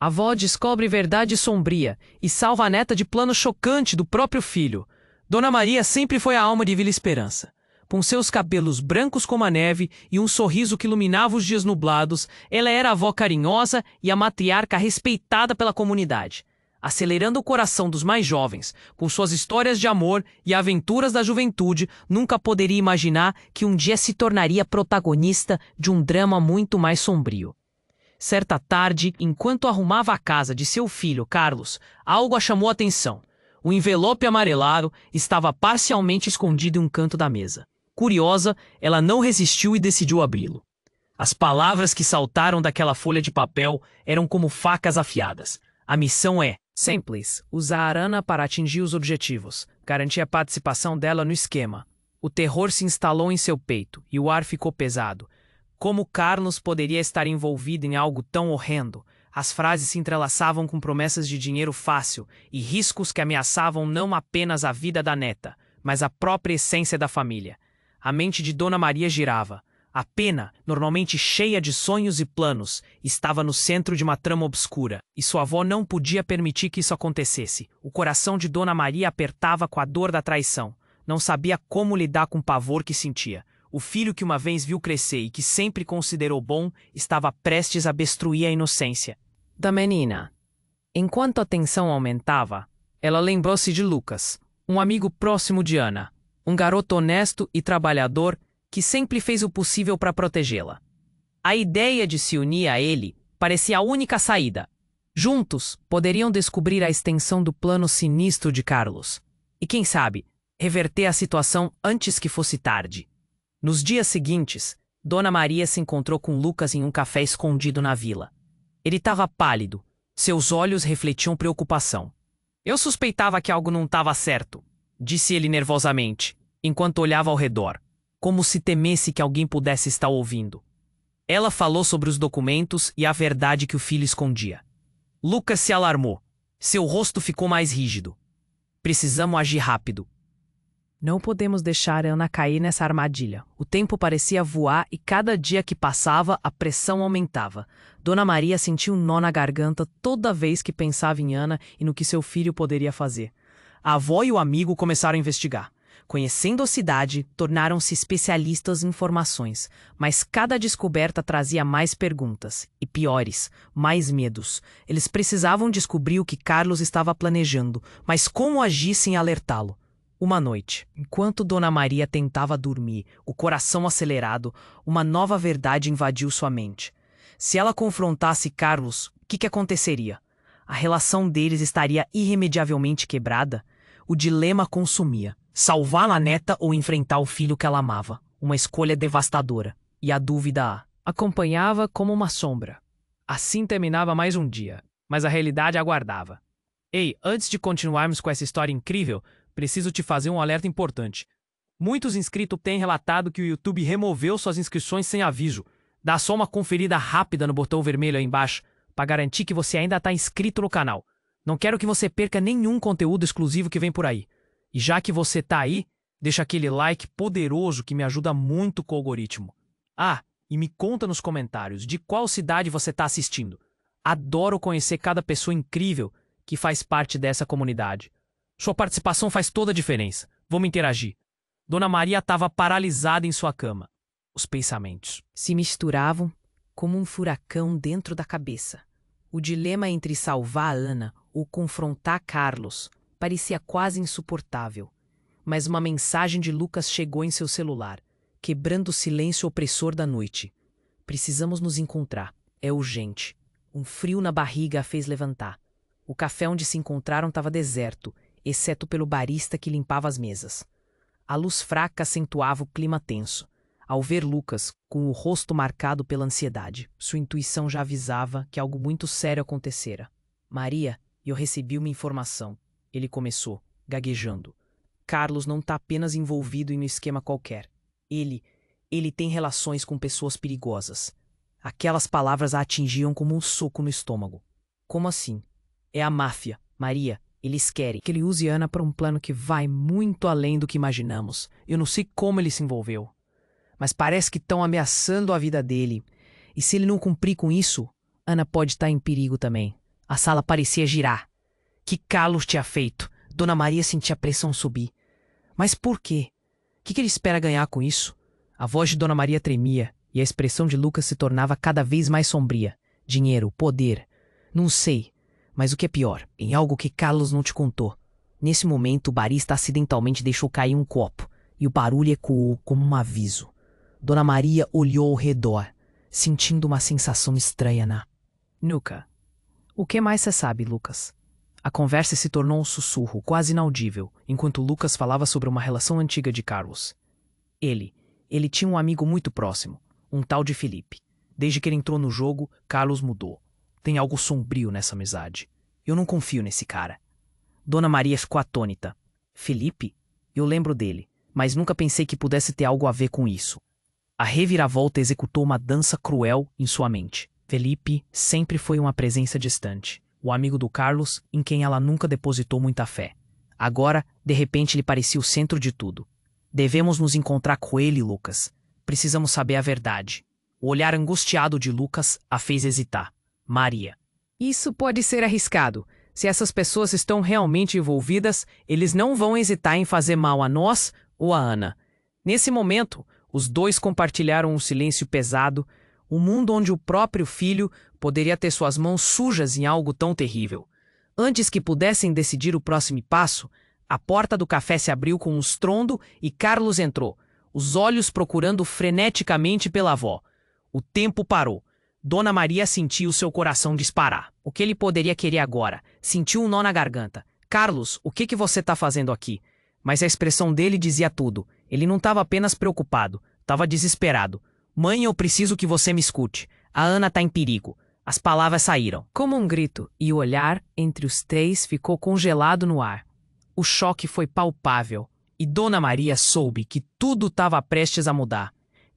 A avó descobre verdade sombria e salva a neta de plano chocante do próprio filho. Dona Maria sempre foi a alma de Vila Esperança. Com seus cabelos brancos como a neve e um sorriso que iluminava os dias nublados, ela era a avó carinhosa e a matriarca respeitada pela comunidade, acelerando o coração dos mais jovens. Com suas histórias de amor e aventuras da juventude, nunca poderia imaginar que um dia se tornaria protagonista de um drama muito mais sombrio. Certa tarde, enquanto arrumava a casa de seu filho, Carlos, algo a chamou a atenção. O envelope amarelado estava parcialmente escondido em um canto da mesa. Curiosa, ela não resistiu e decidiu abri-lo. As palavras que saltaram daquela folha de papel eram como facas afiadas. A missão é simples: usar a Ana para atingir os objetivos, garantir a participação dela no esquema. O terror se instalou em seu peito e o ar ficou pesado. Como Carlos poderia estar envolvido em algo tão horrendo? As frases se entrelaçavam com promessas de dinheiro fácil e riscos que ameaçavam não apenas a vida da neta, mas a própria essência da família. A mente de Dona Maria girava. A pena, normalmente cheia de sonhos e planos, estava no centro de uma trama obscura, e sua avó não podia permitir que isso acontecesse. O coração de Dona Maria apertava com a dor da traição. Não sabia como lidar com o pavor que sentia. O filho que uma vez viu crescer e que sempre considerou bom, estava prestes a destruir a inocência da menina. Enquanto a tensão aumentava, ela lembrou-se de Lucas, um amigo próximo de Ana, um garoto honesto e trabalhador que sempre fez o possível para protegê-la. A ideia de se unir a ele parecia a única saída. Juntos, poderiam descobrir a extensão do plano sinistro de Carlos. E quem sabe, reverter a situação antes que fosse tarde. Nos dias seguintes, Dona Maria se encontrou com Lucas em um café escondido na vila. Ele estava pálido. Seus olhos refletiam preocupação. Eu suspeitava que algo não estava certo, disse ele nervosamente, enquanto olhava ao redor, como se temesse que alguém pudesse estar ouvindo. Ela falou sobre os documentos e a verdade que o filho escondia. Lucas se alarmou. Seu rosto ficou mais rígido. Precisamos agir rápido. Não podemos deixar Ana cair nessa armadilha. O tempo parecia voar e cada dia que passava, a pressão aumentava. Dona Maria sentia um nó na garganta toda vez que pensava em Ana e no que seu filho poderia fazer. A avó e o amigo começaram a investigar. Conhecendo a cidade, tornaram-se especialistas em informações, mas cada descoberta trazia mais perguntas, e piores, mais medos. Eles precisavam descobrir o que Carlos estava planejando, mas como agir sem alertá-lo? Uma noite, enquanto Dona Maria tentava dormir, o coração acelerado, uma nova verdade invadiu sua mente. Se ela confrontasse Carlos, o que aconteceria? A relação deles estaria irremediavelmente quebrada? O dilema consumia. Salvar a neta ou enfrentar o filho que ela amava. Uma escolha devastadora. E a dúvida a acompanhava como uma sombra. Assim terminava mais um dia, mas a realidade aguardava. Ei, antes de continuarmos com essa história incrível, preciso te fazer um alerta importante. Muitos inscritos têm relatado que o YouTube removeu suas inscrições sem aviso. Dá só uma conferida rápida no botão vermelho aí embaixo, para garantir que você ainda está inscrito no canal. Não quero que você perca nenhum conteúdo exclusivo que vem por aí. E já que você tá aí, deixa aquele like poderoso que me ajuda muito com o algoritmo. Ah, e me conta nos comentários de qual cidade você está assistindo. Adoro conhecer cada pessoa incrível que faz parte dessa comunidade. Sua participação faz toda a diferença. Vamos interagir. Dona Maria estava paralisada em sua cama. Os pensamentos se misturavam como um furacão dentro da cabeça. O dilema entre salvar a Ana ou confrontar Carlos parecia quase insuportável. Mas uma mensagem de Lucas chegou em seu celular, quebrando o silêncio opressor da noite. Precisamos nos encontrar. É urgente. Um frio na barriga a fez levantar. O café onde se encontraram estava deserto, exceto pelo barista que limpava as mesas. A luz fraca acentuava o clima tenso. Ao ver Lucas, com o rosto marcado pela ansiedade, sua intuição já avisava que algo muito sério acontecera. Maria, eu recebi uma informação. Ele começou, gaguejando. Carlos não está apenas envolvido em um esquema qualquer. Ele tem relações com pessoas perigosas. Aquelas palavras a atingiam como um soco no estômago. Como assim? É a máfia, Maria. Eles querem que ele use Ana para um plano que vai muito além do que imaginamos. Eu não sei como ele se envolveu. Mas parece que estão ameaçando a vida dele. E se ele não cumprir com isso, Ana pode estar em perigo também. A sala parecia girar. Que Carlos tinha feito? Dona Maria sentia a pressão subir. Mas por quê? O que ele espera ganhar com isso? A voz de Dona Maria tremia e a expressão de Lucas se tornava cada vez mais sombria. Dinheiro, poder. Não sei. Mas o que é pior, em algo que Carlos não te contou. Nesse momento, o barista acidentalmente deixou cair um copo e o barulho ecoou como um aviso. Dona Maria olhou ao redor, sentindo uma sensação estranha na nuca. O que mais você sabe, Lucas? A conversa se tornou um sussurro quase inaudível, enquanto Lucas falava sobre uma relação antiga de Carlos. Ele tinha um amigo muito próximo, um tal de Felipe. Desde que ele entrou no jogo, Carlos mudou. Tem algo sombrio nessa amizade. Eu não confio nesse cara. Dona Maria ficou atônita. Felipe? Eu lembro dele, mas nunca pensei que pudesse ter algo a ver com isso. A reviravolta executou uma dança cruel em sua mente. Felipe sempre foi uma presença distante, o amigo do Carlos em quem ela nunca depositou muita fé. Agora, de repente, ele parecia o centro de tudo. Devemos nos encontrar com ele, Lucas. Precisamos saber a verdade. O olhar angustiado de Lucas a fez hesitar. Maria. Isso pode ser arriscado. Se essas pessoas estão realmente envolvidas, eles não vão hesitar em fazer mal a nós ou a Ana. Nesse momento, os dois compartilharam um silêncio pesado, um mundo onde o próprio filho poderia ter suas mãos sujas em algo tão terrível. Antes que pudessem decidir o próximo passo, a porta do café se abriu com um estrondo e Carlos entrou, os olhos procurando freneticamente pela avó. O tempo parou. Dona Maria sentiu seu coração disparar. O que ele poderia querer agora? Sentiu um nó na garganta. Carlos, o que você está fazendo aqui? Mas a expressão dele dizia tudo. Ele não estava apenas preocupado, estava desesperado. Mãe, eu preciso que você me escute. A Ana está em perigo. As palavras saíram como um grito e o olhar entre os três ficou congelado no ar. O choque foi palpável e Dona Maria soube que tudo estava prestes a mudar.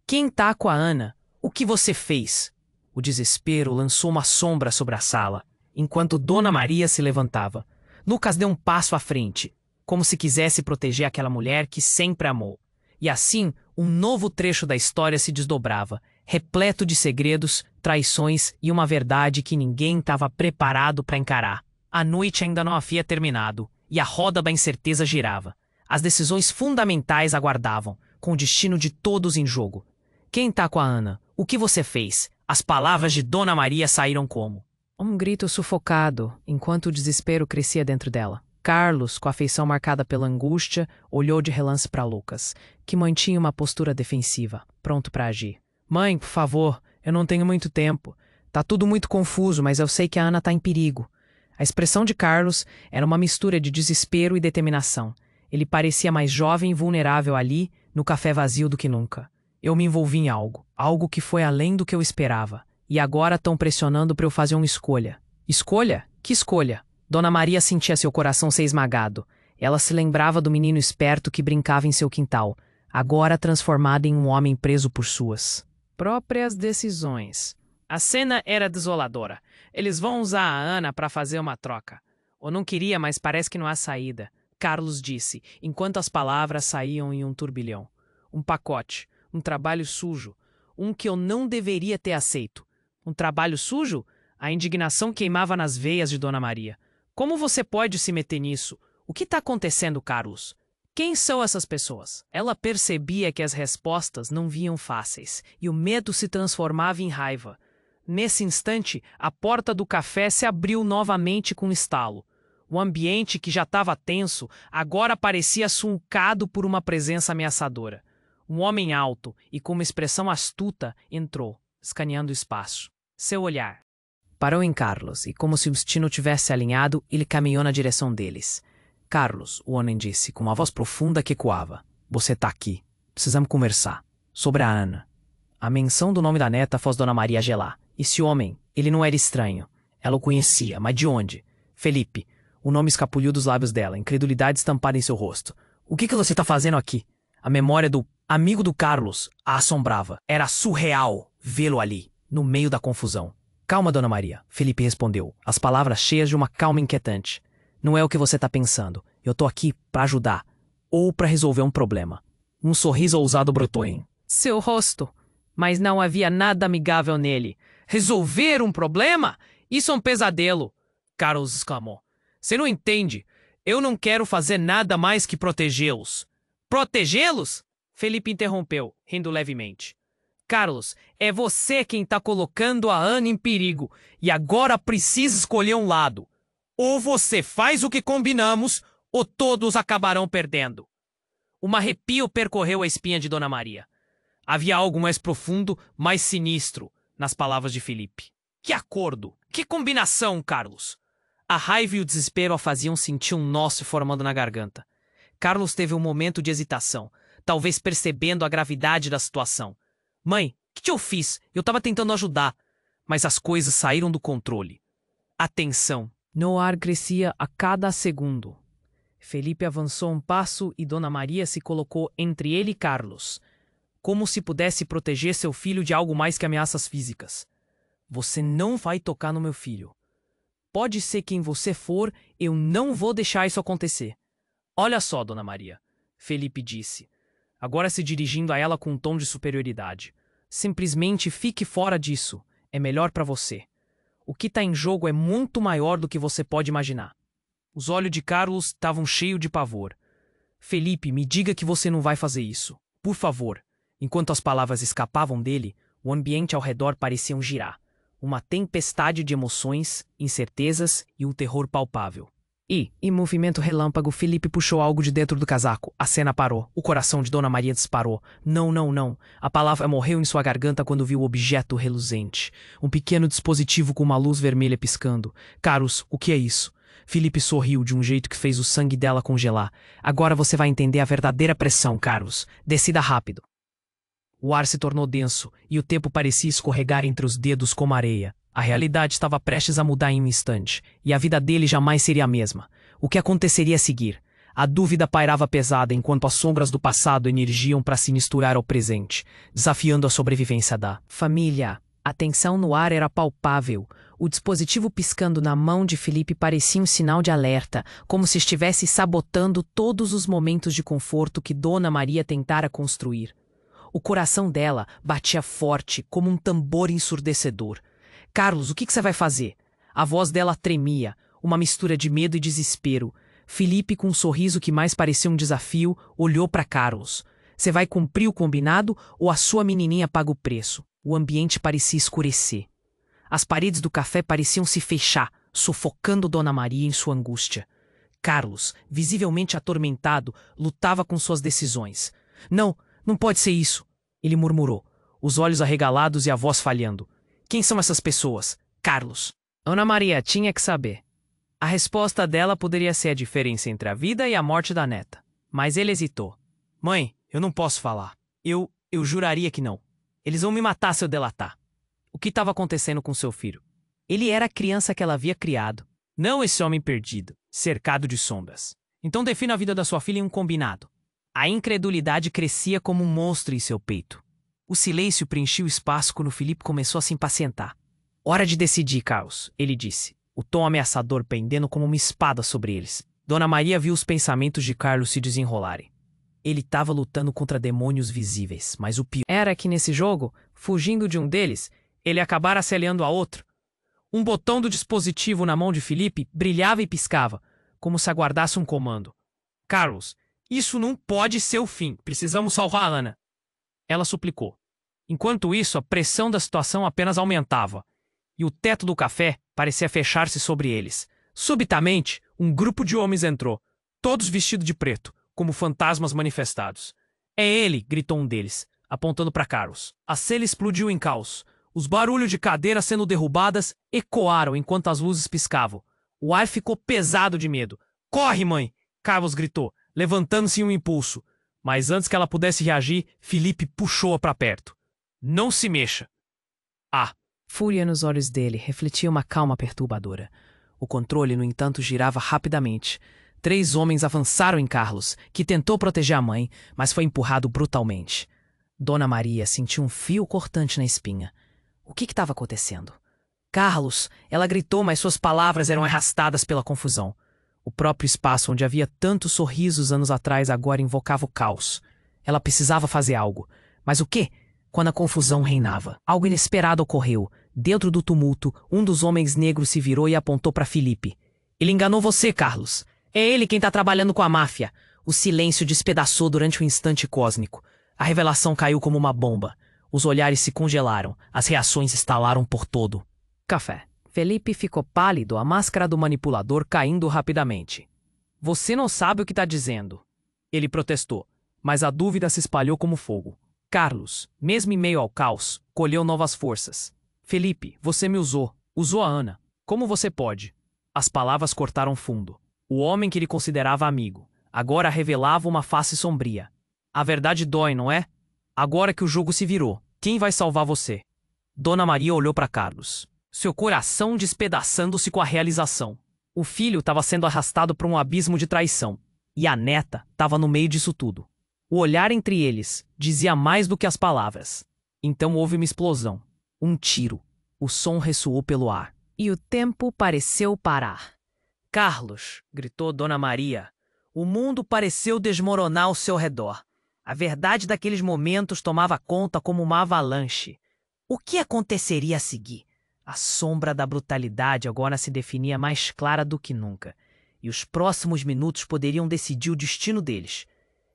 Quem tá com a Ana? O que você fez? O desespero lançou uma sombra sobre a sala, enquanto Dona Maria se levantava. Lucas deu um passo à frente, como se quisesse proteger aquela mulher que sempre amou. E assim, um novo trecho da história se desdobrava, repleto de segredos, traições e uma verdade que ninguém estava preparado para encarar. A noite ainda não havia terminado, e a roda da incerteza girava. As decisões fundamentais aguardavam, com o destino de todos em jogo. Quem tá com a Ana? O que você fez? As palavras de Dona Maria saíram como um grito sufocado, enquanto o desespero crescia dentro dela. Carlos, com a feição marcada pela angústia, olhou de relance para Lucas, que mantinha uma postura defensiva, pronto para agir. Mãe, por favor, eu não tenho muito tempo. Tá tudo muito confuso, mas eu sei que a Ana tá em perigo. A expressão de Carlos era uma mistura de desespero e determinação. Ele parecia mais jovem e vulnerável ali, no café vazio do que nunca. Eu me envolvi em algo que foi além do que eu esperava. E agora estão pressionando para eu fazer uma escolha. Escolha? Que escolha? Dona Maria sentia seu coração ser esmagado. Ela se lembrava do menino esperto que brincava em seu quintal, agora transformado em um homem preso por suas próprias decisões. A cena era desoladora. Eles vão usar a Ana para fazer uma troca. Eu não queria, mas parece que não há saída, Carlos disse, enquanto as palavras saíam em um turbilhão. Um pacote. Um trabalho sujo, um que eu não deveria ter aceito. Um trabalho sujo? A indignação queimava nas veias de Dona Maria. Como você pode se meter nisso? O que está acontecendo, Carlos? Quem são essas pessoas? Ela percebia que as respostas não vinham fáceis, e o medo se transformava em raiva. Nesse instante, a porta do café se abriu novamente com um estalo. O ambiente, que já estava tenso, agora parecia sulcado por uma presença ameaçadora. Um homem alto e com uma expressão astuta entrou, escaneando o espaço. Seu olhar parou em Carlos e, como se o destino tivesse alinhado, ele caminhou na direção deles. Carlos, o homem disse, com uma voz profunda que ecoava. Você tá aqui. Precisamos conversar. Sobre a Ana. A menção do nome da neta fez Dona Maria gelar. Esse homem, ele não era estranho. Ela o conhecia, mas de onde? Felipe. O nome escapuliu dos lábios dela, incredulidade estampada em seu rosto. O que você tá fazendo aqui? A memória do amigo do Carlos a assombrava. Era surreal vê-lo ali, no meio da confusão. Calma, Dona Maria, Felipe respondeu, as palavras cheias de uma calma inquietante. Não é o que você tá pensando. Eu tô aqui para ajudar. Ou para resolver um problema. Um sorriso ousado brotou em seu rosto. Mas não havia nada amigável nele. Resolver um problema? Isso é um pesadelo. Carlos exclamou. Você não entende. Eu não quero fazer nada mais que protegê-los. Protegê-los? Felipe interrompeu, rindo levemente. Carlos, é você quem está colocando a Ana em perigo e agora precisa escolher um lado. Ou você faz o que combinamos, ou todos acabarão perdendo. Um arrepio percorreu a espinha de Dona Maria. Havia algo mais profundo, mais sinistro, nas palavras de Felipe. Que acordo! Que combinação, Carlos! A raiva e o desespero a faziam sentir um nó se formando na garganta. Carlos teve um momento de hesitação, talvez percebendo a gravidade da situação. Mãe, o que eu fiz? Eu estava tentando ajudar. Mas as coisas saíram do controle. A tensão no ar crescia a cada segundo. Felipe avançou um passo e Dona Maria se colocou entre ele e Carlos, como se pudesse proteger seu filho de algo mais que ameaças físicas. Você não vai tocar no meu filho. Pode ser quem você for, eu não vou deixar isso acontecer. Olha só, Dona Maria, Felipe disse, agora se dirigindo a ela com um tom de superioridade. Simplesmente fique fora disso. É melhor para você. O que está em jogo é muito maior do que você pode imaginar. Os olhos de Carlos estavam cheios de pavor. Felipe, me diga que você não vai fazer isso. Por favor. Enquanto as palavras escapavam dele, o ambiente ao redor parecia girar. Uma tempestade de emoções, incertezas e um terror palpável. Em movimento relâmpago, Felipe puxou algo de dentro do casaco. A cena parou. O coração de Dona Maria disparou. Não, não, não. A palavra morreu em sua garganta quando viu o objeto reluzente. Um pequeno dispositivo com uma luz vermelha piscando. Carlos, o que é isso? Felipe sorriu de um jeito que fez o sangue dela congelar. Agora você vai entender a verdadeira pressão, Carlos. Decida rápido. O ar se tornou denso e o tempo parecia escorregar entre os dedos como areia. A realidade estava prestes a mudar em um instante, e a vida dele jamais seria a mesma. O que aconteceria a seguir? A dúvida pairava pesada enquanto as sombras do passado emergiam para se misturar ao presente, desafiando a sobrevivência da família. A tensão no ar era palpável. O dispositivo piscando na mão de Felipe parecia um sinal de alerta, como se estivesse sabotando todos os momentos de conforto que Dona Maria tentara construir. O coração dela batia forte, como um tambor ensurdecedor. Carlos, o que você vai fazer? A voz dela tremia, uma mistura de medo e desespero. Felipe, com um sorriso que mais parecia um desafio, olhou para Carlos. Você vai cumprir o combinado ou a sua menininha paga o preço? O ambiente parecia escurecer. As paredes do café pareciam se fechar, sufocando Dona Maria em sua angústia. Carlos, visivelmente atormentado, lutava com suas decisões. Não, não pode ser isso, ele murmurou, os olhos arregalados e a voz falhando. Quem são essas pessoas? Carlos. Dona Maria tinha que saber. A resposta dela poderia ser a diferença entre a vida e a morte da neta. Mas ele hesitou. Mãe, eu não posso falar. Eu juraria que não. Eles vão me matar se eu delatar. O que estava acontecendo com seu filho? Ele era a criança que ela havia criado. Não esse homem perdido, cercado de sombras. Então defina a vida da sua filha em um combinado. A incredulidade crescia como um monstro em seu peito. O silêncio preenchia o espaço quando Felipe começou a se impacientar. Hora de decidir, Carlos, ele disse, o tom ameaçador pendendo como uma espada sobre eles. Dona Maria viu os pensamentos de Carlos se desenrolarem. Ele estava lutando contra demônios visíveis, mas o pior era que nesse jogo, fugindo de um deles, ele acabara se aliando a outro. Um botão do dispositivo na mão de Felipe brilhava e piscava, como se aguardasse um comando. Carlos, isso não pode ser o fim. Precisamos salvar a Ana. Ela suplicou. Enquanto isso, a pressão da situação apenas aumentava, e o teto do café parecia fechar-se sobre eles. Subitamente, um grupo de homens entrou, todos vestidos de preto, como fantasmas manifestados. É ele, gritou um deles, apontando para Carlos. A cela explodiu em caos. Os barulhos de cadeiras sendo derrubadas ecoaram enquanto as luzes piscavam. O ar ficou pesado de medo. Corre, mãe! Carlos gritou, levantando-se em um impulso. Mas antes que ela pudesse reagir, Felipe puxou-a para perto. Não se mexa. Fúria nos olhos dele refletia uma calma perturbadora. O controle, no entanto, girava rapidamente. 3 homens avançaram em Carlos, que tentou proteger a mãe, mas foi empurrado brutalmente. Dona Maria sentiu um fio cortante na espinha. O que estava acontecendo? Carlos! Ela gritou, mas suas palavras eram arrastadas pela confusão. O próprio espaço onde havia tantos sorrisos anos atrás agora invocava o caos. Ela precisava fazer algo. Mas o quê? Quando a confusão reinava, algo inesperado ocorreu. Dentro do tumulto, um dos homens negros se virou e apontou para Felipe. Ele enganou você, Carlos. É ele quem tá trabalhando com a máfia. O silêncio despedaçou durante um instante cósmico. A revelação caiu como uma bomba. Os olhares se congelaram, as reações estalaram por todo. Café. Felipe ficou pálido, a máscara do manipulador caindo rapidamente. Você não sabe o que tá dizendo. Ele protestou, mas a dúvida se espalhou como fogo. Carlos, mesmo em meio ao caos, colheu novas forças. Felipe, você me usou. Usou a Ana. Como você pode? As palavras cortaram fundo. O homem que ele considerava amigo agora revelava uma face sombria. A verdade dói, não é? Agora que o jogo se virou, quem vai salvar você? Dona Maria olhou para Carlos, seu coração despedaçando-se com a realização. O filho estava sendo arrastado para um abismo de traição, e a neta estava no meio disso tudo. O olhar entre eles dizia mais do que as palavras. Então houve uma explosão, um tiro. O som ressoou pelo ar, e o tempo pareceu parar. Carlos, gritou Dona Maria, o mundo pareceu desmoronar ao seu redor. A verdade daqueles momentos tomava conta como uma avalanche. O que aconteceria a seguir? A sombra da brutalidade agora se definia mais clara do que nunca, e os próximos minutos poderiam decidir o destino deles.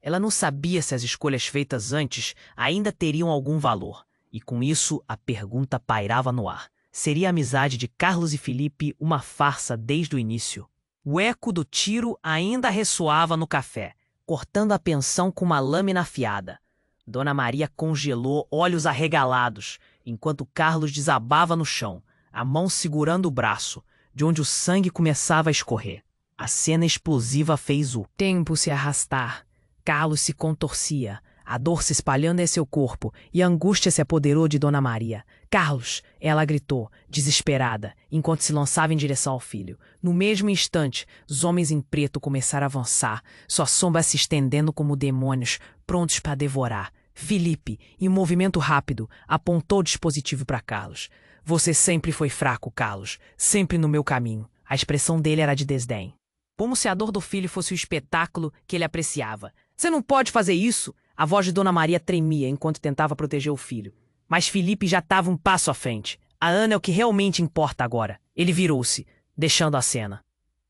Ela não sabia se as escolhas feitas antes ainda teriam algum valor, e com isso a pergunta pairava no ar. Seria a amizade de Carlos e Felipe uma farsa desde o início? O eco do tiro ainda ressoava no café, cortando a pensão com uma lâmina afiada. Dona Maria congelou, olhos arregalados, enquanto Carlos desabava no chão, a mão segurando o braço, de onde o sangue começava a escorrer. A cena explosiva fez o tempo se arrastar. Carlos se contorcia, a dor se espalhando em seu corpo, e a angústia se apoderou de Dona Maria. Carlos, ela gritou, desesperada, enquanto se lançava em direção ao filho. No mesmo instante, os homens em preto começaram a avançar, sua sombra se estendendo como demônios, prontos para devorar. Felipe, em um movimento rápido, apontou o dispositivo para Carlos. Você sempre foi fraco, Carlos, sempre no meu caminho. A expressão dele era de desdém. Como se a dor do filho fosse o espetáculo que ele apreciava. Você não pode fazer isso! A voz de Dona Maria tremia enquanto tentava proteger o filho. Mas Felipe já estava um passo à frente. A Ana é o que realmente importa agora. Ele virou-se, deixando a cena.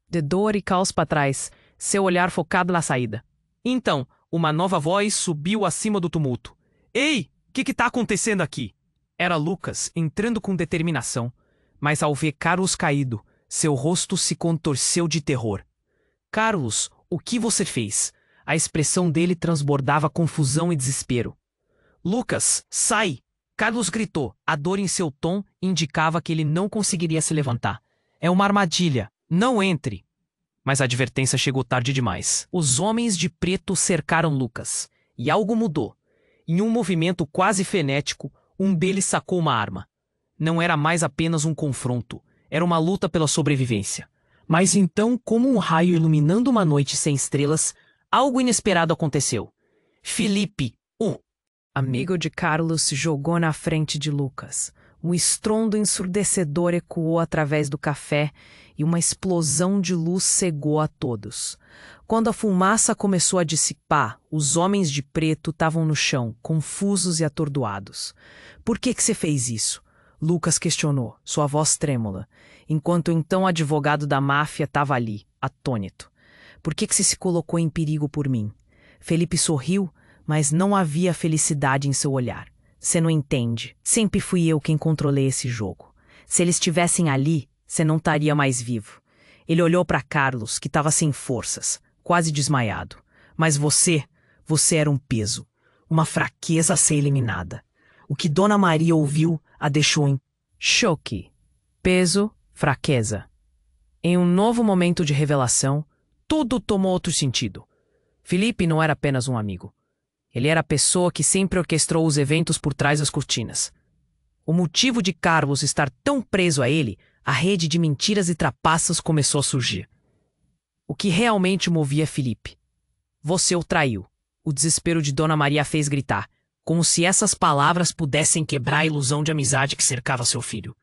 De dor e caos para trás, seu olhar focado na saída. Então, uma nova voz subiu acima do tumulto. Ei, o que tá acontecendo aqui? Era Lucas, entrando com determinação. Mas ao ver Carlos caído, seu rosto se contorceu de terror. Carlos, o que você fez? A expressão dele transbordava confusão e desespero. Lucas, sai! Carlos gritou. A dor em seu tom indicava que ele não conseguiria se levantar. É uma armadilha. Não entre! Mas a advertência chegou tarde demais. Os homens de preto cercaram Lucas. E algo mudou. Em um movimento quase frenético, um deles sacou uma arma. Não era mais apenas um confronto. Era uma luta pela sobrevivência. Mas então, como um raio iluminando uma noite sem estrelas, algo inesperado aconteceu. Felipe, o amigo de Carlos, se jogou na frente de Lucas. Um estrondo ensurdecedor ecoou através do café e uma explosão de luz cegou a todos. Quando a fumaça começou a dissipar, os homens de preto estavam no chão, confusos e atordoados. Por que você fez isso? Lucas questionou, sua voz trêmula, enquanto então o advogado da máfia estava ali, atônito. Por que você se colocou em perigo por mim? Felipe sorriu, mas não havia felicidade em seu olhar. Você não entende. Sempre fui eu quem controlei esse jogo. Se eles estivessem ali, você não estaria mais vivo. Ele olhou para Carlos, que estava sem forças, quase desmaiado. Mas você era um peso, uma fraqueza a ser eliminada. O que Dona Maria ouviu a deixou em choque. Peso, fraqueza. Em um novo momento de revelação, tudo tomou outro sentido. Felipe não era apenas um amigo. Ele era a pessoa que sempre orquestrou os eventos por trás das cortinas. O motivo de Carlos estar tão preso a ele, a rede de mentiras e trapaças começou a surgir. O que realmente movia Felipe? Você o traiu. O desespero de Dona Maria fez gritar, como se essas palavras pudessem quebrar a ilusão de amizade que cercava seu filho.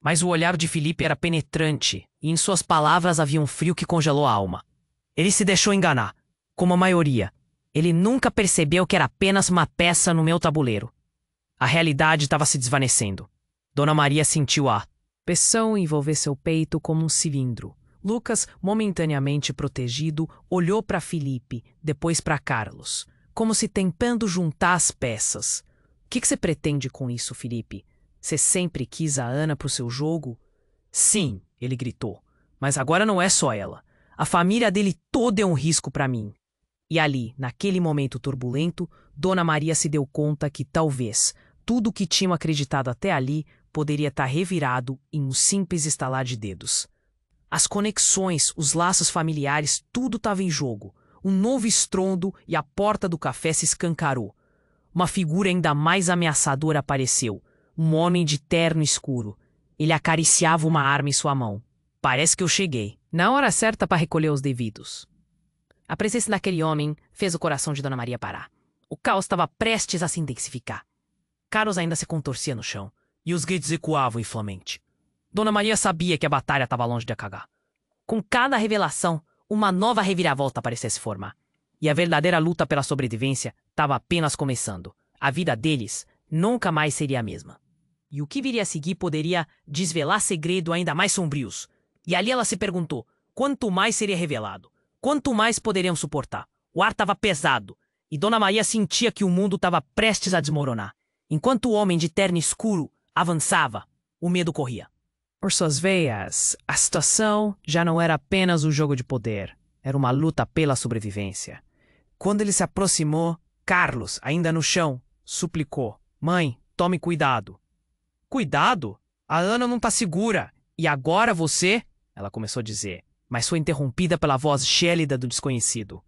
Mas o olhar de Felipe era penetrante, e em suas palavras havia um frio que congelou a alma. Ele se deixou enganar, como a maioria. Ele nunca percebeu que era apenas uma peça no meu tabuleiro. A realidade estava se desvanecendo. Dona Maria sentiu a pressão envolver seu peito como um cilindro. Lucas, momentaneamente protegido, olhou para Felipe, depois para Carlos, como se tentando juntar as peças. O que você pretende com isso, Felipe? Você sempre quis a Ana pro seu jogo? Sim, ele gritou. Mas agora não é só ela. A família dele toda é um risco para mim. E ali, naquele momento turbulento, Dona Maria se deu conta que talvez tudo o que tinham acreditado até ali poderia estar revirado em um simples estalar de dedos. As conexões, os laços familiares, tudo estava em jogo. Um novo estrondo e a porta do café se escancarou. Uma figura ainda mais ameaçadora apareceu. Um homem de terno escuro. Ele acariciava uma arma em sua mão. Parece que eu cheguei. Na hora certa para recolher os devidos. A presença daquele homem fez o coração de Dona Maria parar. O caos estava prestes a se intensificar. Carlos ainda se contorcia no chão, e os gritos ecoavam inflamamente. Dona Maria sabia que a batalha estava longe de acabar. Com cada revelação, uma nova reviravolta parecia se formar. E a verdadeira luta pela sobrevivência estava apenas começando. A vida deles nunca mais seria a mesma. E o que viria a seguir poderia desvelar segredos ainda mais sombrios. E ali ela se perguntou, quanto mais seria revelado? Quanto mais poderiam suportar? O ar estava pesado, e Dona Maria sentia que o mundo estava prestes a desmoronar. Enquanto o homem de terno escuro avançava, o medo corria. Por suas veias, a situação já não era apenas um jogo de poder. Era uma luta pela sobrevivência. Quando ele se aproximou, Carlos, ainda no chão, suplicou. Mãe, tome cuidado. Cuidado? A Ana não está segura. E agora você? Ela começou a dizer, mas foi interrompida pela voz gélida do desconhecido.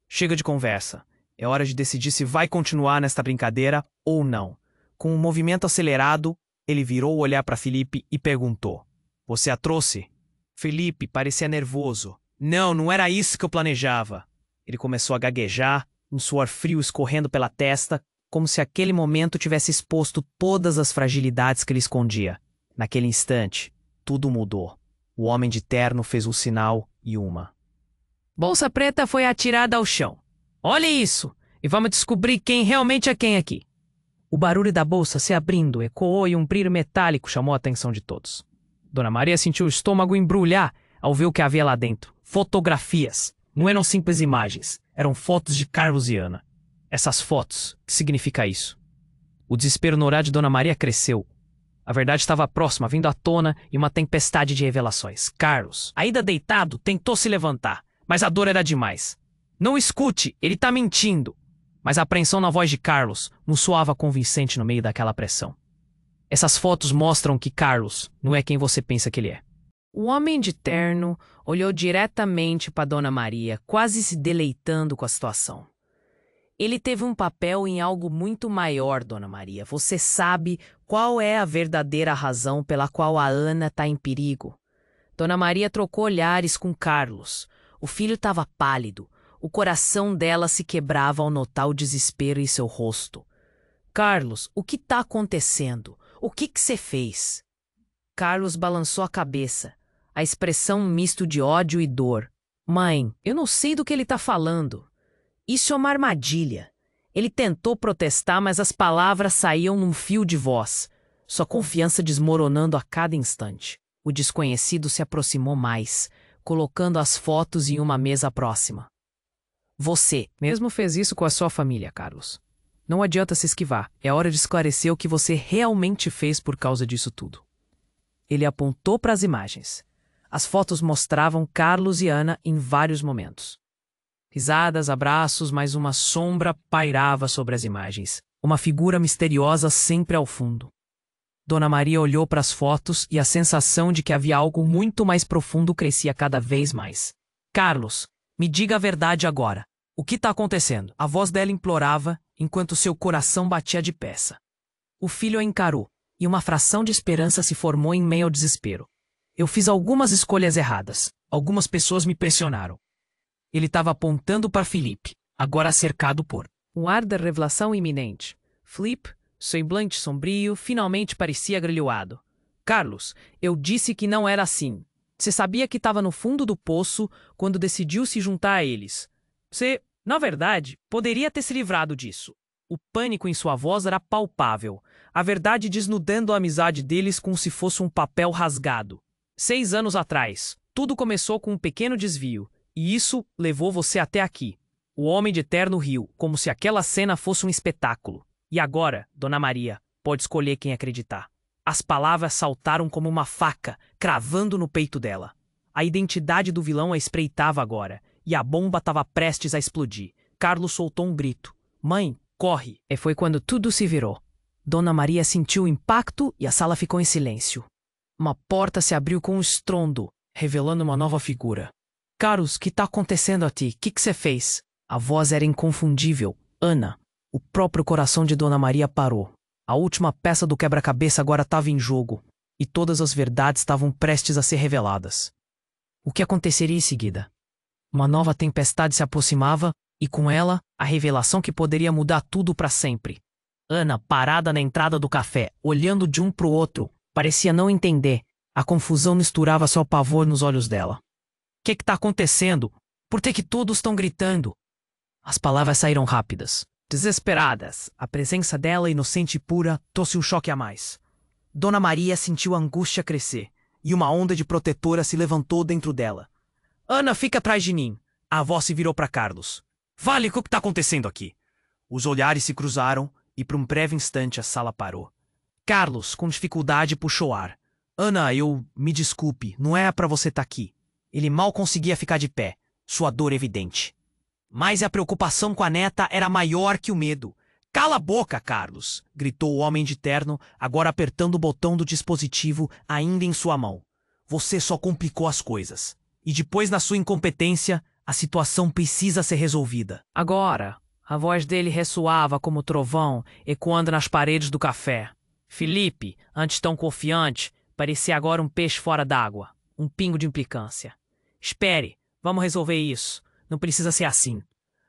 Chega de conversa. É hora de decidir se vai continuar nesta brincadeira ou não. Com um movimento acelerado, ele virou o olhar para Felipe e perguntou. Você a trouxe? Felipe parecia nervoso. Não, não era isso que eu planejava. Ele começou a gaguejar, um suor frio escorrendo pela testa, como se aquele momento tivesse exposto todas as fragilidades que ele escondia. Naquele instante, tudo mudou. O homem de terno fez um sinal e uma. Bolsa preta foi atirada ao chão. Olha isso! E vamos descobrir quem realmente é quem aqui. O barulho da bolsa se abrindo ecoou e um brilho metálico chamou a atenção de todos. Dona Maria sentiu o estômago embrulhar ao ver o que havia lá dentro. Fotografias. Não eram simples imagens. Eram fotos de Carlos e Ana. Essas fotos, o que significa isso? O desespero no olhar de Dona Maria cresceu. A verdade estava próxima, vindo à tona em uma tempestade de revelações. Carlos, ainda deitado, tentou se levantar, mas a dor era demais. Não escute, ele está mentindo. Mas a apreensão na voz de Carlos não soava convincente no meio daquela pressão. Essas fotos mostram que Carlos não é quem você pensa que ele é. O homem de terno olhou diretamente para Dona Maria, quase se deleitando com a situação. Ele teve um papel em algo muito maior, Dona Maria. Você sabe qual é a verdadeira razão pela qual a Ana está em perigo. Dona Maria trocou olhares com Carlos. O filho estava pálido. O coração dela se quebrava ao notar o desespero em seu rosto. Carlos, o que está acontecendo? O que você fez? Carlos balançou a cabeça. A expressão um misto de ódio e dor. Mãe, eu não sei do que ele está falando. Isso é uma armadilha. Ele tentou protestar, mas as palavras saíam num fio de voz. Sua confiança desmoronando a cada instante. O desconhecido se aproximou mais, colocando as fotos em uma mesa próxima. Você mesmo fez isso com a sua família, Carlos. Não adianta se esquivar. É hora de esclarecer o que você realmente fez por causa disso tudo. Ele apontou para as imagens. As fotos mostravam Carlos e Ana em vários momentos. Risadas, abraços, mas uma sombra pairava sobre as imagens. Uma figura misteriosa sempre ao fundo. Dona Maria olhou para as fotos e a sensação de que havia algo muito mais profundo crescia cada vez mais. Carlos, me diga a verdade agora. O que está acontecendo? A voz dela implorava, enquanto seu coração batia de peça. O filho a encarou, e uma fração de esperança se formou em meio ao desespero. Eu fiz algumas escolhas erradas. Algumas pessoas me pressionaram. Ele estava apontando para Felipe, agora cercado por um ar da revelação iminente. Felipe, semblante sombrio, finalmente parecia agrilhoado. Carlos, eu disse que não era assim. Você sabia que estava no fundo do poço quando decidiu se juntar a eles. Você, na verdade, poderia ter se livrado disso. O pânico em sua voz era palpável, a verdade desnudando a amizade deles como se fosse um papel rasgado. 6 anos atrás, tudo começou com um pequeno desvio, e isso levou você até aqui. O homem de terno riu, como se aquela cena fosse um espetáculo. E agora, Dona Maria, pode escolher quem acreditar. As palavras saltaram como uma faca, cravando no peito dela. A identidade do vilão a espreitava agora, e a bomba estava prestes a explodir. Carlos soltou um grito. Mãe, corre! E foi quando tudo se virou. Dona Maria sentiu o impacto e a sala ficou em silêncio. Uma porta se abriu com um estrondo, revelando uma nova figura. Carlos, o que está acontecendo a ti? O que você fez? A voz era inconfundível. Ana. O próprio coração de Dona Maria parou. A última peça do quebra-cabeça agora estava em jogo, e todas as verdades estavam prestes a ser reveladas. O que aconteceria em seguida? Uma nova tempestade se aproximava, e com ela, a revelação que poderia mudar tudo para sempre. Ana, parada na entrada do café, olhando de um para o outro, parecia não entender. A confusão misturava seu pavor nos olhos dela. O que está acontecendo? Por que todos estão gritando? As palavras saíram rápidas, desesperadas. A presença dela, inocente e pura, trouxe um choque a mais. Dona Maria sentiu a angústia crescer, e uma onda de protetora se levantou dentro dela. Ana, fica atrás de mim. A voz se virou para Carlos. Vale, o que está acontecendo aqui? Os olhares se cruzaram, e por um breve instante a sala parou. Carlos, com dificuldade, puxou ar. Ana, me desculpe, não é para você estar aqui. Ele mal conseguia ficar de pé, sua dor evidente. Mas a preocupação com a neta era maior que o medo. Cala a boca, Carlos! Gritou o homem de terno, agora apertando o botão do dispositivo ainda em sua mão. Você só complicou as coisas. E depois, na sua incompetência, a situação precisa ser resolvida. Agora, a voz dele ressoava como trovão, ecoando nas paredes do café. Felipe, antes tão confiante, parecia agora um peixe fora d'água. Um pingo de implicância. Espere, vamos resolver isso. Não precisa ser assim.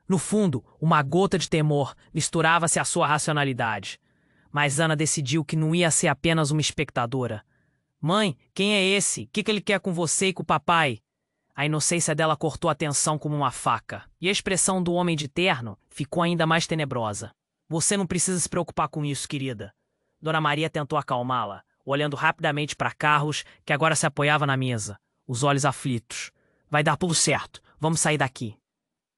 No fundo, uma gota de temor misturava-se à sua racionalidade. Mas Ana decidiu que não ia ser apenas uma espectadora. Mãe, quem é esse? O que ele quer com você e com o papai? A inocência dela cortou a tensão como uma faca. E a expressão do homem de terno ficou ainda mais tenebrosa. Você não precisa se preocupar com isso, querida. Dona Maria tentou acalmá-la, olhando rapidamente para Carlos, que agora se apoiava na mesa, os olhos aflitos. Vai dar tudo certo. Vamos sair daqui.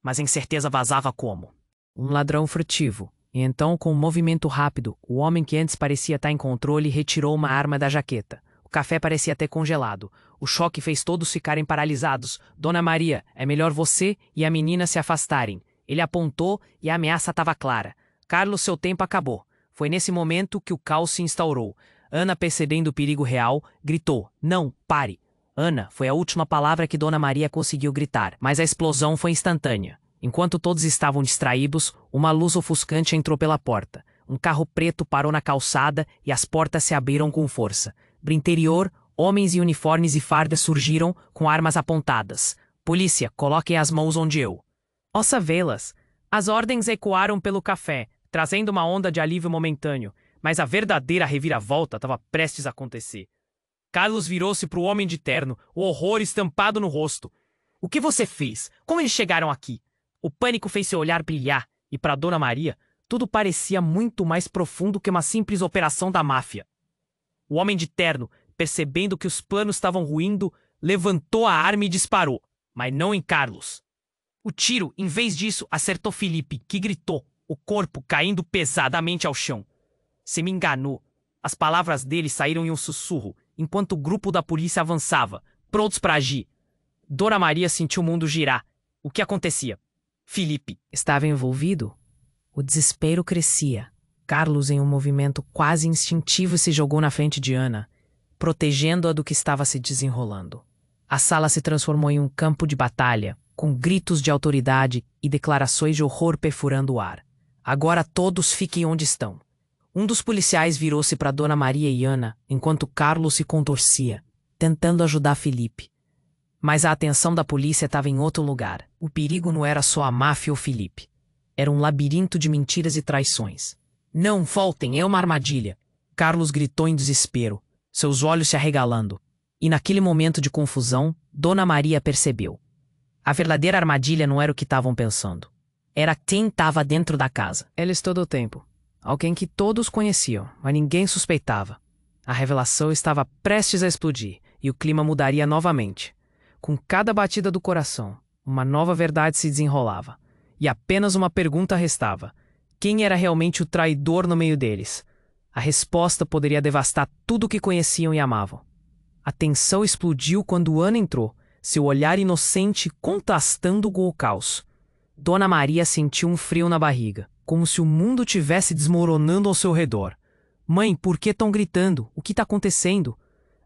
Mas a incerteza vazava como? Um ladrão furtivo. E então, com um movimento rápido, o homem que antes parecia estar em controle retirou uma arma da jaqueta. O café parecia ter congelado. O choque fez todos ficarem paralisados. Dona Maria, é melhor você e a menina se afastarem. Ele apontou e a ameaça estava clara. Carlos, seu tempo acabou. Foi nesse momento que o caos se instaurou. Ana, percebendo o perigo real, gritou: Não, pare! Ana foi a última palavra que Dona Maria conseguiu gritar, mas a explosão foi instantânea. Enquanto todos estavam distraídos, uma luz ofuscante entrou pela porta. Um carro preto parou na calçada e as portas se abriram com força. Do interior, homens em uniformes e fardas surgiram com armas apontadas. Polícia, coloquem as mãos onde eu. Possa vê-las. As ordens ecoaram pelo café, trazendo uma onda de alívio momentâneo, mas a verdadeira reviravolta estava prestes a acontecer. Carlos virou-se para o homem de terno, o horror estampado no rosto. O que você fez? Como eles chegaram aqui? O pânico fez seu olhar brilhar, e para Dona Maria, tudo parecia muito mais profundo que uma simples operação da máfia. O homem de terno, percebendo que os planos estavam ruindo, levantou a arma e disparou, mas não em Carlos. O tiro, em vez disso, acertou Felipe, que gritou, o corpo caindo pesadamente ao chão. Você me enganou. As palavras dele saíram em um sussurro, enquanto o grupo da polícia avançava, prontos para agir. Dona Maria sentiu o mundo girar. O que acontecia? Felipe estava envolvido? O desespero crescia. Carlos, em um movimento quase instintivo, se jogou na frente de Ana, protegendo-a do que estava se desenrolando. A sala se transformou em um campo de batalha, com gritos de autoridade e declarações de horror perfurando o ar. Agora todos fiquem onde estão. Um dos policiais virou-se para Dona Maria e Ana, enquanto Carlos se contorcia, tentando ajudar Felipe. Mas a atenção da polícia estava em outro lugar. O perigo não era só a máfia ou Felipe. Era um labirinto de mentiras e traições. Não voltem, é uma armadilha! Carlos gritou em desespero, seus olhos se arregalando. E naquele momento de confusão, Dona Maria percebeu. A verdadeira armadilha não era o que estavam pensando. era quem estava dentro da casa. Eles todo o tempo. Alguém que todos conheciam, mas ninguém suspeitava. A revelação estava prestes a explodir e o clima mudaria novamente. Com cada batida do coração, uma nova verdade se desenrolava. E apenas uma pergunta restava: quem era realmente o traidor no meio deles? A resposta poderia devastar tudo o que conheciam e amavam. A tensão explodiu quando Ana entrou, seu olhar inocente contrastando com o caos. Dona Maria sentiu um frio na barriga, como se o mundo tivesse desmoronando ao seu redor. Mãe, por que estão gritando? O que está acontecendo?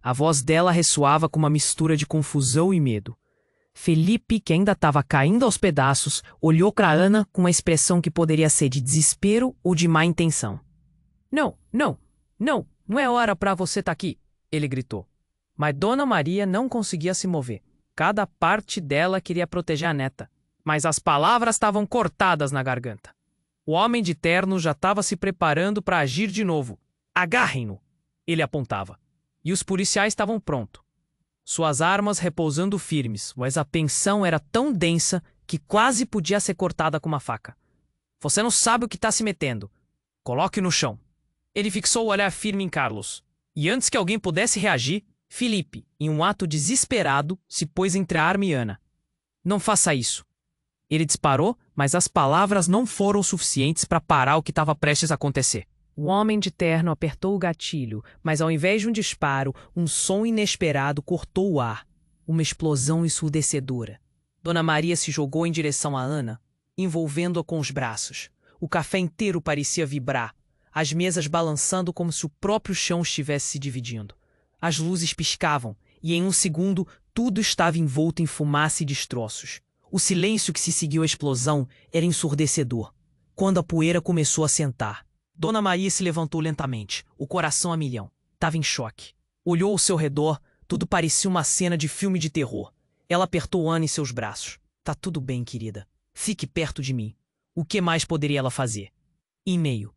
A voz dela ressoava com uma mistura de confusão e medo. Felipe, que ainda estava caindo aos pedaços, olhou para Ana com uma expressão que poderia ser de desespero ou de má intenção. Não é hora para você estar aqui, ele gritou. Mas Dona Maria não conseguia se mover. Cada parte dela queria proteger a neta, mas as palavras estavam cortadas na garganta. O homem de terno já estava se preparando para agir de novo. Agarrem-no! Ele apontava. E os policiais estavam prontos. Suas armas repousando firmes, mas a tensão era tão densa que quase podia ser cortada com uma faca. Você não sabe o que está se metendo. Coloque no chão. Ele fixou o olhar firme em Carlos. E antes que alguém pudesse reagir, Felipe, em um ato desesperado, se pôs entre a arma e Ana. Não faça isso. Ele disparou, mas as palavras não foram suficientes para parar o que estava prestes a acontecer. O homem de terno apertou o gatilho, mas ao invés de um disparo, um som inesperado cortou o ar. Uma explosão ensurdecedora. Dona Maria se jogou em direção a Ana, envolvendo-a com os braços. O café inteiro parecia vibrar, as mesas balançando como se o próprio chão estivesse se dividindo. As luzes piscavam, e em um segundo tudo estava envolto em fumaça e destroços. O silêncio que se seguiu à explosão era ensurdecedor. Quando a poeira começou a sentar, Dona Maria se levantou lentamente, o coração a milhão. Estava em choque. Olhou ao seu redor, tudo parecia uma cena de filme de terror. Ela apertou Ana em seus braços. Tá tudo bem, querida. Fique perto de mim. O que mais poderia ela fazer? Em meio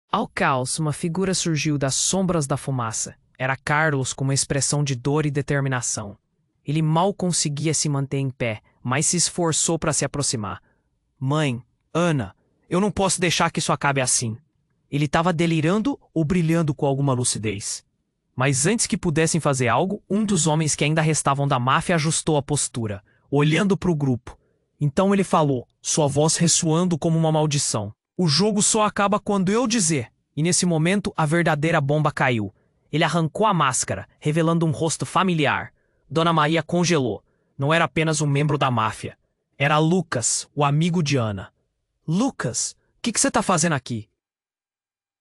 ao caos, uma figura surgiu das sombras da fumaça. Era Carlos com uma expressão de dor e determinação. Ele mal conseguia se manter em pé, mas se esforçou para se aproximar. Mãe, Ana, eu não posso deixar que isso acabe assim. Ele estava delirando ou brilhando com alguma lucidez. Mas antes que pudessem fazer algo, um dos homens que ainda restavam da máfia ajustou a postura, olhando para o grupo. Então ele falou, sua voz ressoando como uma maldição. O jogo só acaba quando eu dizer. E nesse momento, a verdadeira bomba caiu. Ele arrancou a máscara, revelando um rosto familiar. Dona Maria congelou. Não era apenas um membro da máfia. Era Lucas, o amigo de Ana. Lucas, o que você está fazendo aqui?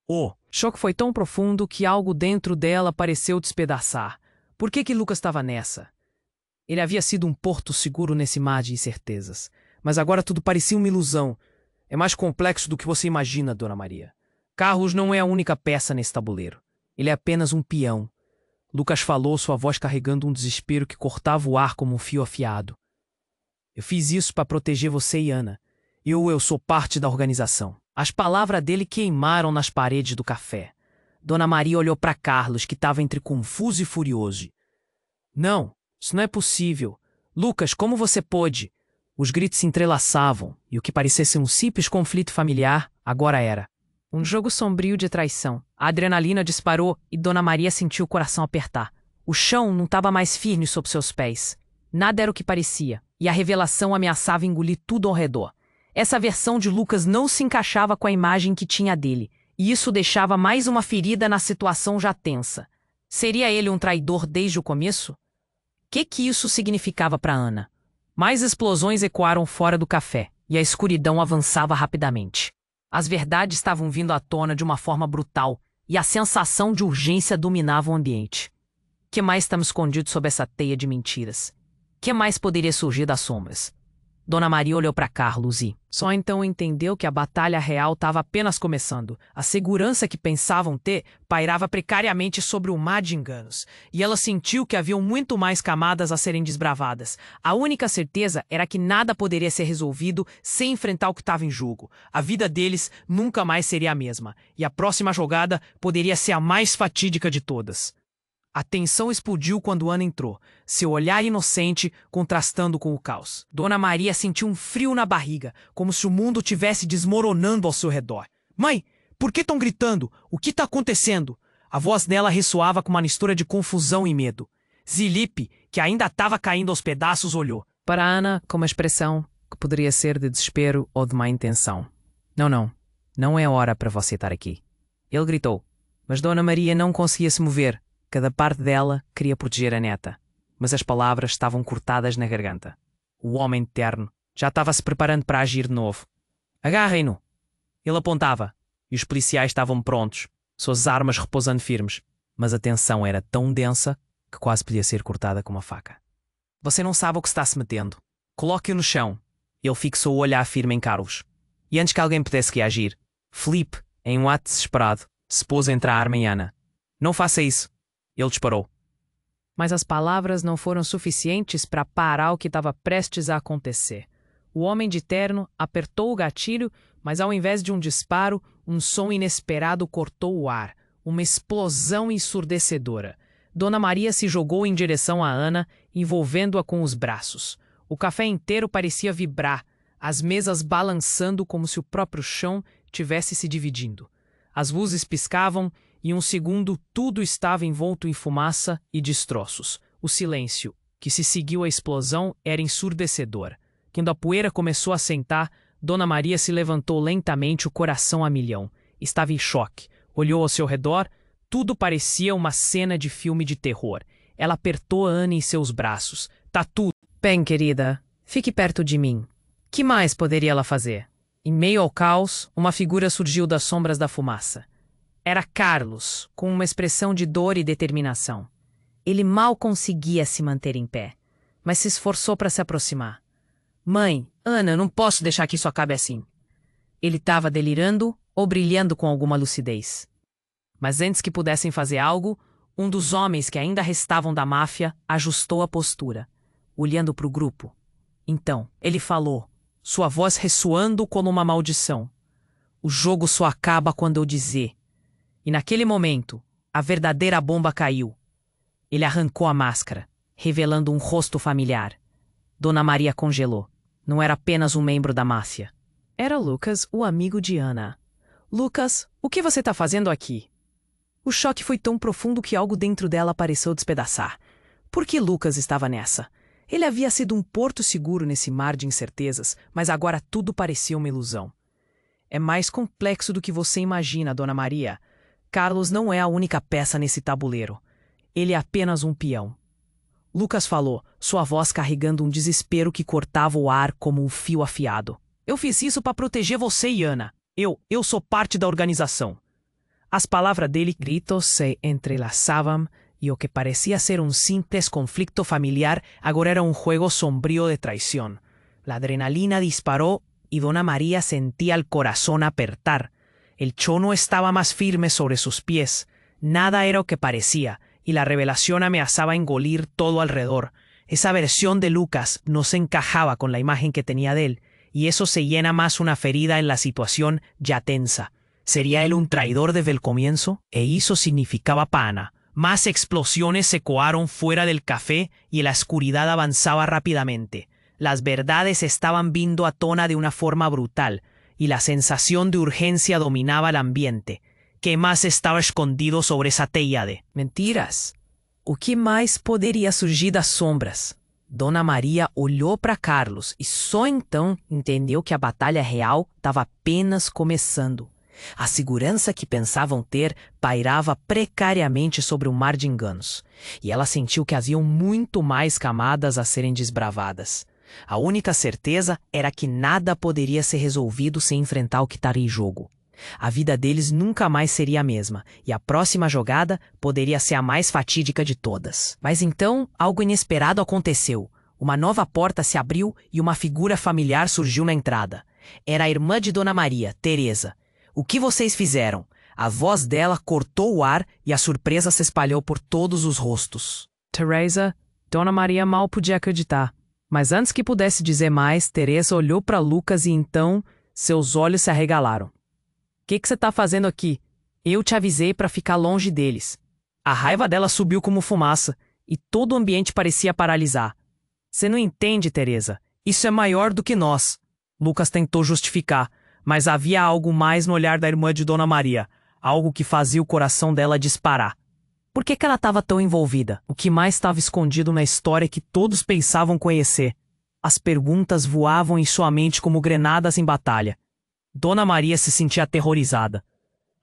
O choque foi tão profundo que algo dentro dela pareceu despedaçar. Por que Lucas estava nessa? Ele havia sido um porto seguro nesse mar de incertezas. Mas agora tudo parecia uma ilusão. É mais complexo do que você imagina, Dona Maria. Carlos não é a única peça nesse tabuleiro. Ele é apenas um peão. Lucas falou, sua voz carregando um desespero que cortava o ar como um fio afiado. Eu fiz isso para proteger você e Ana. Eu sou parte da organização. As palavras dele queimaram nas paredes do café. Dona Maria olhou para Carlos, que estava entre confuso e furioso. Não, isso não é possível. Lucas, como você pôde? Os gritos se entrelaçavam, e o que parecia ser um simples conflito familiar, agora era um jogo sombrio de traição. A adrenalina disparou e Dona Maria sentiu o coração apertar. O chão não estava mais firme sob seus pés. Nada era o que parecia, e a revelação ameaçava engolir tudo ao redor. Essa versão de Lucas não se encaixava com a imagem que tinha dele, e isso deixava mais uma ferida na situação já tensa. Seria ele um traidor desde o começo? O que isso significava para Ana? Mais explosões ecoaram fora do café, e a escuridão avançava rapidamente. As verdades estavam vindo à tona de uma forma brutal, e a sensação de urgência dominava o ambiente. Que mais estamos escondidos sob essa teia de mentiras? Que mais poderia surgir das sombras? Dona Maria olhou para Carlos e só então entendeu que a batalha real estava apenas começando. A segurança que pensavam ter pairava precariamente sobre o mar de enganos, e ela sentiu que haviam muito mais camadas a serem desbravadas. A única certeza era que nada poderia ser resolvido sem enfrentar o que estava em jogo. A vida deles nunca mais seria a mesma, e a próxima jogada poderia ser a mais fatídica de todas. A tensão explodiu quando Ana entrou, seu olhar inocente contrastando com o caos. Dona Maria sentiu um frio na barriga, como se o mundo tivesse desmoronando ao seu redor. Mãe, por que estão gritando? O que está acontecendo? A voz dela ressoava com uma mistura de confusão e medo. Zilipe, que ainda estava caindo aos pedaços, olhou Para Ana, com uma expressão que poderia ser de desespero ou de má intenção. Não é hora para você estar aqui. Ele gritou, mas Dona Maria não conseguia se mover. Cada parte dela queria proteger a neta, mas as palavras estavam cortadas na garganta. O homem terno já estava se preparando para agir de novo. Agarrem-no! Ele apontava, e os policiais estavam prontos, suas armas repousando firmes, mas a tensão era tão densa que quase podia ser cortada com uma faca. Você não sabe o que está se metendo. Coloque-o no chão. Ele fixou o olhar firme em Carlos. E antes que alguém pudesse reagir, Felipe, em um ato desesperado, se pôs entre a arma e Ana. Não faça isso. Ele disparou. Mas as palavras não foram suficientes para parar o que estava prestes a acontecer. O homem de terno apertou o gatilho, mas ao invés de um disparo, um som inesperado cortou o ar. Uma explosão ensurdecedora. Dona Maria se jogou em direção a Ana, envolvendo-a com os braços. O café inteiro parecia vibrar, as mesas balançando como se o próprio chão tivesse se dividindo. As luzes piscavam e, um segundo, tudo estava envolto em fumaça e destroços. O silêncio, que se seguiu à explosão, era ensurdecedor. Quando a poeira começou a assentar, Dona Maria se levantou lentamente, o coração a milhão. Estava em choque. Olhou ao seu redor. Tudo parecia uma cena de filme de terror. Ela apertou a Ana em seus braços. Tá tudo. Bem, querida, fique perto de mim. Que mais poderia ela fazer? Em meio ao caos, uma figura surgiu das sombras da fumaça. Era Carlos, com uma expressão de dor e determinação. Ele mal conseguia se manter em pé, mas se esforçou para se aproximar. Mãe, Ana, não posso deixar que isso acabe assim. Ele estava delirando ou brilhando com alguma lucidez. Mas antes que pudessem fazer algo, um dos homens que ainda restavam da máfia ajustou a postura, olhando para o grupo. Então, ele falou, sua voz ressoando como uma maldição. O jogo só acaba quando eu dizer. E naquele momento, a verdadeira bomba caiu. Ele arrancou a máscara, revelando um rosto familiar. Dona Maria congelou. Não era apenas um membro da máfia. Era Lucas, o amigo de Ana. Lucas, o que você está fazendo aqui? O choque foi tão profundo que algo dentro dela pareceu despedaçar. Por que Lucas estava nessa? Ele havia sido um porto seguro nesse mar de incertezas, mas agora tudo parecia uma ilusão. É mais complexo do que você imagina, Dona Maria. Carlos não é a única peça nesse tabuleiro. Ele é apenas um peão. Lucas falou, sua voz carregando um desespero que cortava o ar como um fio afiado. Eu fiz isso para proteger você e Ana. Eu sou parte da organização. As palavras dele, gritos, se entrelaçavam e o que parecia ser um simples conflicto familiar agora era um juego sombrío de traición. La adrenalina disparó y Dona María sentía el corazón apertar. El chono estaba más firme sobre sus pies. Nada era lo que parecía, y la revelación amenazaba engolir todo alrededor. Esa versión de Lucas no se encajaba con la imagen que tenía de él, y eso se llena más una ferida en la situación ya tensa. ¿Sería él un traidor desde el comienzo? E eso significaba pana. Más explosiones ecoaron fuera del café y la oscuridad avanzaba rápidamente. Las verdades estaban vindo a tona de una forma brutal, y la sensación de urgencia dominaba el ambiente. ¿Qué más estaba escondido sobre esa teiade? Mentiras. O que mais poderia surgir das sombras? Dona Maria olhou para Carlos e só então entendeu que a batalha real estava apenas começando. A segurança que pensavam ter pairava precariamente sobre um mar de enganos, e ela sentiu que haviam muito mais camadas a serem desbravadas. A única certeza era que nada poderia ser resolvido sem enfrentar o que estaria em jogo. A vida deles nunca mais seria a mesma, e a próxima jogada poderia ser a mais fatídica de todas. Mas então, algo inesperado aconteceu. Uma nova porta se abriu e uma figura familiar surgiu na entrada. Era a irmã de Dona Maria, Teresa. O que vocês fizeram? A voz dela cortou o ar e a surpresa se espalhou por todos os rostos. Teresa, Dona Maria mal podia acreditar. Mas antes que pudesse dizer mais, Teresa olhou para Lucas e então seus olhos se arregalaram. O que você está fazendo aqui? Eu te avisei para ficar longe deles. A raiva dela subiu como fumaça, e todo o ambiente parecia paralisar. Você não entende, Teresa. Isso é maior do que nós. Lucas tentou justificar, mas havia algo mais no olhar da irmã de Dona Maria, algo que fazia o coração dela disparar. Por que ela estava tão envolvida? O que mais estava escondido na história que todos pensavam conhecer? As perguntas voavam em sua mente como granadas em batalha. Dona Maria se sentia aterrorizada.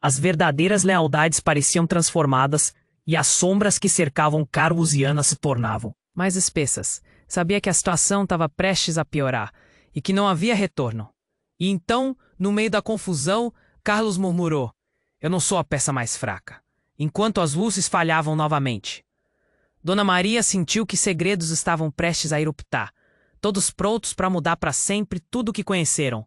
As verdadeiras lealdades pareciam transformadas e as sombras que cercavam Carlos e Ana se tornavam mais espessas. Sabia que a situação estava prestes a piorar e que não havia retorno. E então, no meio da confusão, Carlos murmurou: "Eu não sou a peça mais fraca", enquanto as luzes falhavam novamente. Dona Maria sentiu que segredos estavam prestes a eruptar, todos prontos para mudar para sempre tudo o que conheceram.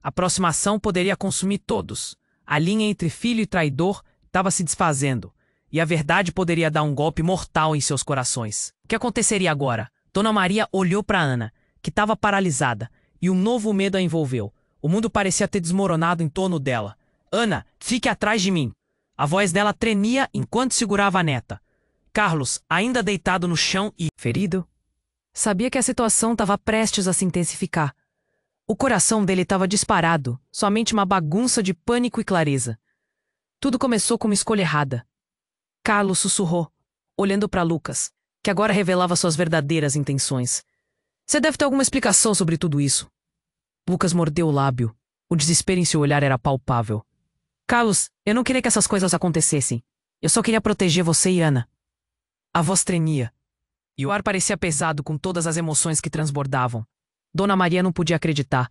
A aproximação poderia consumir todos. A linha entre filho e traidor estava se desfazendo, e a verdade poderia dar um golpe mortal em seus corações. O que aconteceria agora? Dona Maria olhou para Ana, que estava paralisada, e um novo medo a envolveu. O mundo parecia ter desmoronado em torno dela. "Ana, fique atrás de mim." A voz dela tremia enquanto segurava a neta. Carlos, ainda deitado no chão e ferido, sabia que a situação estava prestes a se intensificar. O coração dele estava disparado, somente uma bagunça de pânico e clareza. Tudo começou com uma escolha errada. Carlos sussurrou, olhando para Lucas, que agora revelava suas verdadeiras intenções. "Você deve ter alguma explicação sobre tudo isso." Lucas mordeu o lábio. O desespero em seu olhar era palpável. "Carlos, eu não queria que essas coisas acontecessem. Eu só queria proteger você e Ana." A voz tremia, e o ar parecia pesado com todas as emoções que transbordavam. Dona Maria não podia acreditar.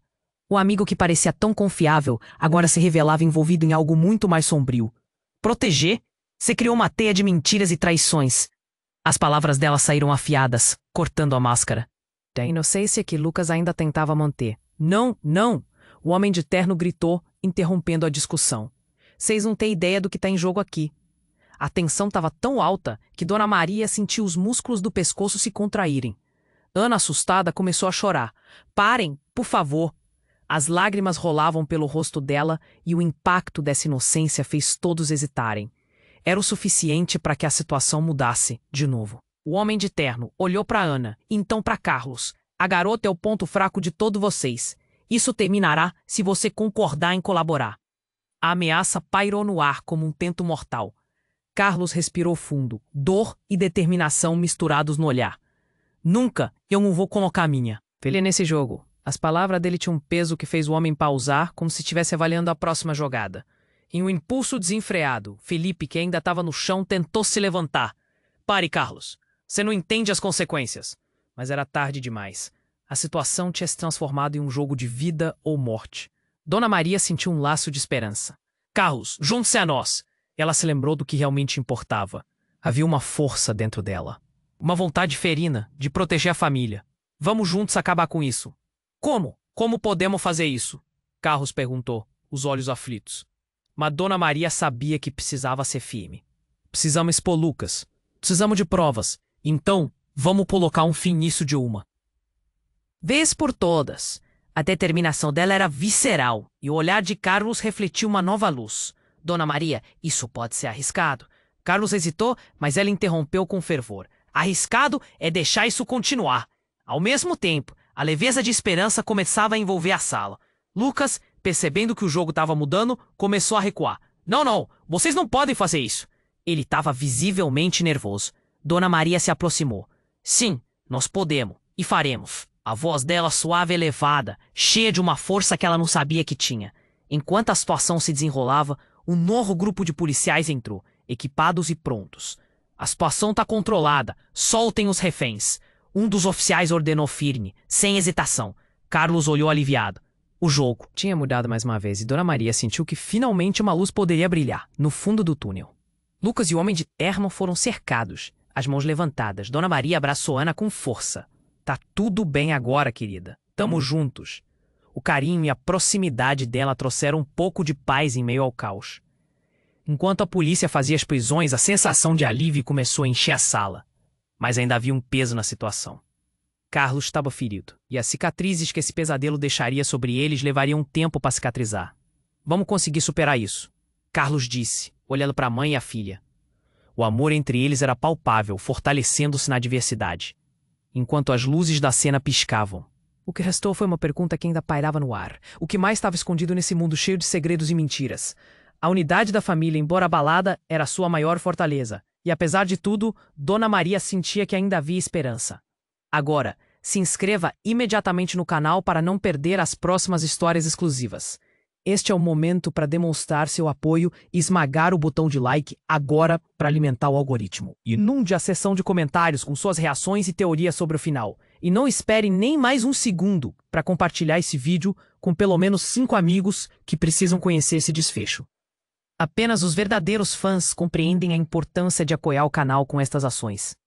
O amigo que parecia tão confiável agora se revelava envolvido em algo muito mais sombrio. "Proteger? Você criou uma teia de mentiras e traições." As palavras dela saíram afiadas, cortando a máscara. Da inocência que Lucas ainda tentava manter. "Não, não!" O homem de terno gritou, interrompendo a discussão. "Vocês não têm ideia do que está em jogo aqui." A tensão estava tão alta que Dona Maria sentiu os músculos do pescoço se contraírem. Ana, assustada, começou a chorar. "Parem, por favor." As lágrimas rolavam pelo rosto dela e o impacto dessa inocência fez todos hesitarem. Era o suficiente para que a situação mudasse, de novo. O homem de terno olhou para Ana, e então para Carlos. "A garota é o ponto fraco de todos vocês. Isso terminará se você concordar em colaborar." A ameaça pairou no ar como um tento mortal. Carlos respirou fundo, dor e determinação misturados no olhar. "Nunca eu não vou colocar a minha." Ele nesse jogo. As palavras dele tinham um peso que fez o homem pausar, como se estivesse avaliando a próxima jogada. Em um impulso desenfreado, Felipe, que ainda estava no chão, tentou se levantar. "Pare, Carlos. Você não entende as consequências." Mas era tarde demais. A situação tinha se transformado em um jogo de vida ou morte. Dona Maria sentiu um laço de esperança. "Carlos, junte-se a nós." Ela se lembrou do que realmente importava. Havia uma força dentro dela. Uma vontade ferina de proteger a família. "Vamos juntos acabar com isso." "Como? Como podemos fazer isso?" Carlos perguntou, os olhos aflitos. Mas Dona Maria sabia que precisava ser firme. "Precisamos expor Lucas. Precisamos de provas. Então, vamos colocar um fim nisso de uma vez por todas." A determinação dela era visceral, e o olhar de Carlos refletiu uma nova luz. "Dona Maria, isso pode ser arriscado." Carlos hesitou, mas ela interrompeu com fervor. "Arriscado é deixar isso continuar." Ao mesmo tempo, a leveza de esperança começava a envolver a sala. Lucas, percebendo que o jogo estava mudando, começou a recuar. Não, não, vocês não podem fazer isso." Ele estava visivelmente nervoso. Dona Maria se aproximou. "Sim, nós podemos e faremos." A voz dela suave e elevada, cheia de uma força que ela não sabia que tinha. Enquanto a situação se desenrolava, um novo grupo de policiais entrou, equipados e prontos. "A situação está controlada. Soltem os reféns." Um dos oficiais ordenou firme, sem hesitação. Carlos olhou aliviado. O jogo tinha mudado mais uma vez e Dona Maria sentiu que finalmente uma luz poderia brilhar, no fundo do túnel. Lucas e o homem de terno foram cercados, as mãos levantadas. Dona Maria abraçou Ana com força. "Tá tudo bem agora, querida. Tamo juntos." O carinho e a proximidade dela trouxeram um pouco de paz em meio ao caos. Enquanto a polícia fazia as prisões, a sensação de alívio começou a encher a sala. Mas ainda havia um peso na situação. Carlos estava ferido, e as cicatrizes que esse pesadelo deixaria sobre eles levariam tempo para cicatrizar. "Vamos conseguir superar isso," Carlos disse, olhando para a mãe e a filha. O amor entre eles era palpável, fortalecendo-se na adversidade, enquanto as luzes da cena piscavam. O que restou foi uma pergunta que ainda pairava no ar. O que mais estava escondido nesse mundo cheio de segredos e mentiras? A unidade da família, embora abalada, era sua maior fortaleza. E apesar de tudo, Dona Maria sentia que ainda havia esperança. Agora, se inscreva imediatamente no canal para não perder as próximas histórias exclusivas. Este é o momento para demonstrar seu apoio e esmagar o botão de like agora para alimentar o algoritmo. Inunde a seção de comentários com suas reações e teorias sobre o final. E não espere nem mais um segundo para compartilhar esse vídeo com pelo menos 5 amigos que precisam conhecer esse desfecho. Apenas os verdadeiros fãs compreendem a importância de apoiar o canal com estas ações.